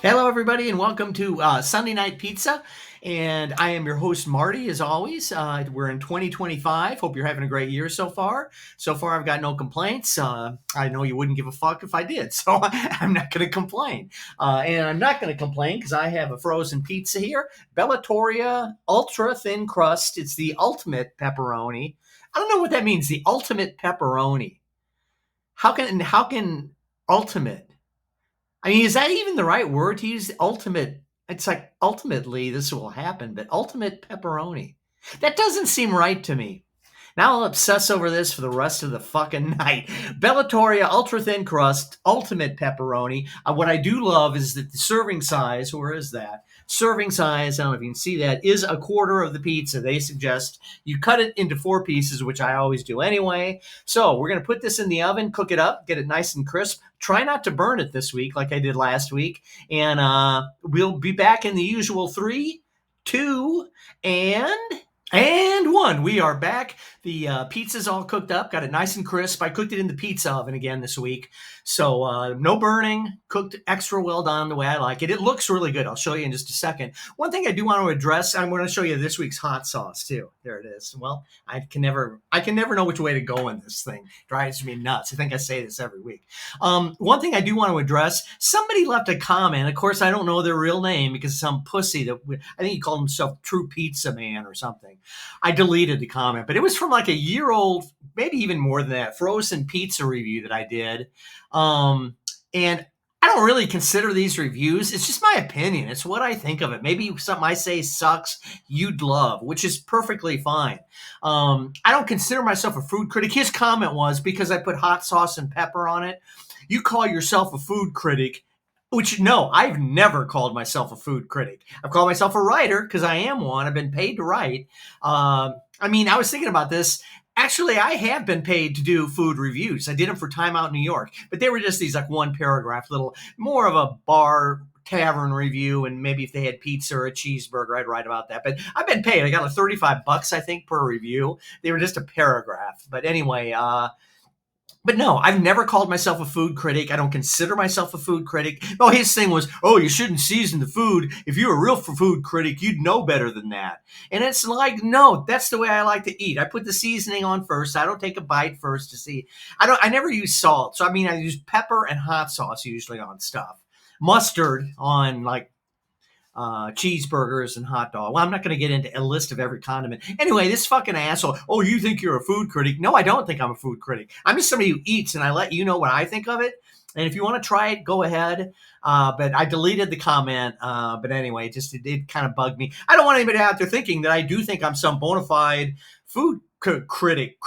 Hello, everybody, and welcome to Sunday Night Pizza. And I am your host, Marty, as always. We're in 2025. Hope you're having a great year so far. So far, I've got no complaints. I know you wouldn't give a fuck if I did, so I'm not going to complain. And I'm not going to complain because I have a frozen pizza here, Bellatoria Ultra Thin Crust. It's the ultimate pepperoni. I don't know what that means. The ultimate pepperoni. How can ultimate? I mean, is that even the right word to use? Ultimate. It's like ultimately this will happen, but ultimate pepperoni. That doesn't seem right to me. Now I'll obsess over this for the rest of the fucking night. Bellatoria ultra thin crust, ultimate pepperoni. What I do love is that the serving size, where is that? Serving size, I don't know if you can see that, is a quarter of the pizza. They suggest you cut it into 4 pieces, which I always do anyway. So we're going to put this in the oven, cook it up, get it nice and crisp. Try not to burn it this week like I did last week. And we'll be back in the usual 3, 2, and one. We are back. The pizza's all cooked up, got it nice and crisp. I cooked it in the pizza oven again this week. So no burning, cooked extra well done the way I like it. It looks really good. I'll show you in just a second. One thing I do want to address, I'm going to show you this week's hot sauce too. There it is. Well, I can never know which way to go in this thing. Drives me nuts. I think I say this every week. One thing I do want to address, somebody left a comment. Of course, I don't know their real name because some pussy that I think he called himself True Pizza Man or something. I deleted the comment, but it was from like a year old, maybe even more than that, frozen pizza review that I did. And I don't really consider these reviews. It's just my opinion. It's what I think of it. Maybe something I say sucks, you'd love, which is perfectly fine. I don't consider myself a food critic. His comment was because I put hot sauce and pepper on it. You call yourself a food critic, which no, I've never called myself a food critic. I've called myself a writer because I am one. I've been paid to write. I mean, I was thinking about this. Actually, I have been paid to do food reviews. I did them for Time Out New York, but they were just these like one paragraph, little more of a bar tavern review, and maybe if they had pizza or a cheeseburger, I'd write about that. But I've been paid. I got like $35, I think, per review. They were just a paragraph. But anyway, but no, I've never called myself a food critic. I don't consider myself a food critic. Oh, his thing was, oh, you shouldn't season the food. If you're a real food critic, you'd know better than that. And it's like, no, that's the way I like to eat. I put the seasoning on first. I don't take a bite first to see. I never use salt. So I mean, I use pepper and hot sauce usually on stuff. Mustard on like cheeseburgers and hot dog. Well, I'm not going to get into a list of every condiment. Anyway, this fucking asshole. Oh, you think you're a food critic? No, I don't think I'm a food critic. I'm just somebody who eats, and I let you know what I think of it. And if you want to try it, go ahead. But I deleted the comment. But anyway, it did kind of bug me. I don't want anybody out there thinking that I do think I'm some bona fide food critic.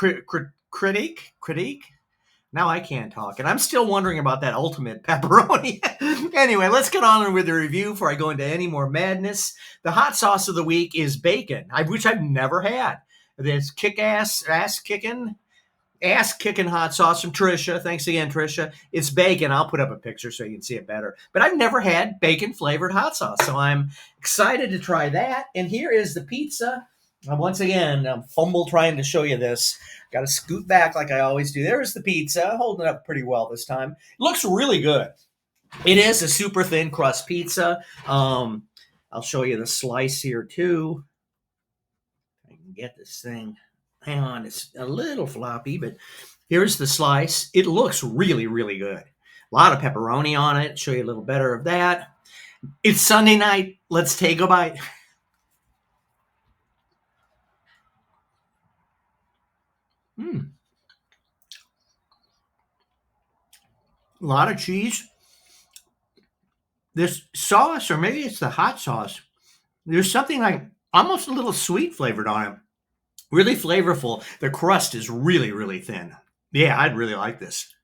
Critique. Now I can't talk, and I'm still wondering about that ultimate pepperoni. Anyway, let's get on with the review before I go into any more madness. The hot sauce of the week is bacon, which I've never had. This kick-ass, ass-kicking hot sauce from Trisha. Thanks again, Trisha. It's bacon. I'll put up a picture so you can see it better. But I've never had bacon-flavored hot sauce, so I'm excited to try that. And here is the pizza. Once again, I'm fumble trying to show you this. Got to scoot back like I always do. There's the pizza, holding it up pretty well this time. It looks really good. It is a super thin crust pizza. I'll show you the slice here too. I can get this thing. Hang on, it's a little floppy, but here's the slice. It looks really, really good. A lot of pepperoni on it. Show you a little better of that. It's Sunday night. Let's take a bite. A lot of cheese. This sauce, or maybe it's the hot sauce, there's something like almost a little sweet flavored on it. Really flavorful. The crust is really, really thin. Yeah, I'd really like this.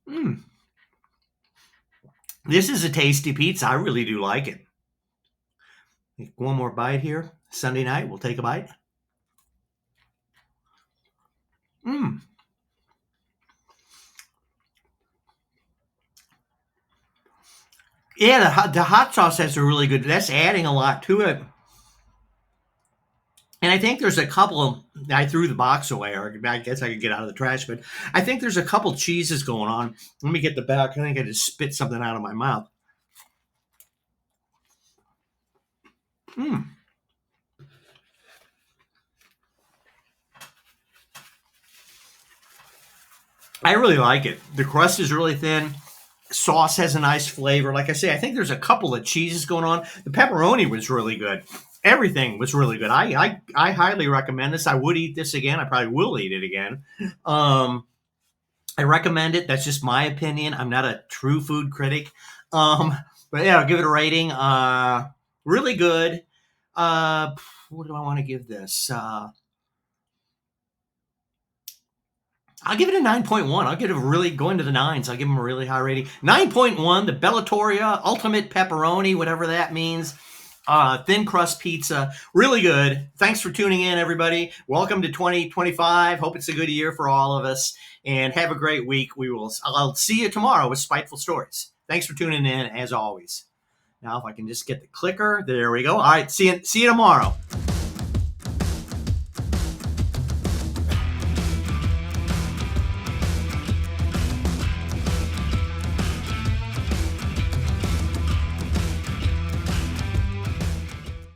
Mm. This is a tasty pizza. I really do like it. One more bite here. Sunday night, we'll take a bite. Mm. Yeah, the hot sauce has a really good. That's adding a lot to it. And I think there's a couple. I threw the box away, or I guess I could get out of the trash. But I think there's a couple cheeses going on. Let me get the back. I think I just spit something out of my mouth. Mm, I really like it. The crust is really thin. Sauce has a nice flavor. Like I say, I think there's a couple of cheeses going on. The pepperoni was really good. Everything was really good. I highly recommend this. I would eat this again. I probably will eat it again. Um, I recommend it. That's just my opinion. I'm not a true food critic. Um, but yeah, I'll give it a rating. Really good. What do I want to give this? I'll give it a 9.1. I'll give it a really going to the nines. I'll give them a really high rating. 9.1, the Bellatoria Ultimate Pepperoni, whatever that means. Thin crust pizza. Really good. Thanks for tuning in, everybody. Welcome to 2025. Hope it's a good year for all of us. And have a great week. I'll see you tomorrow with Spiteful Stories. Thanks for tuning in, as always. Now, if I can just get the clicker. There we go. All right. See you tomorrow.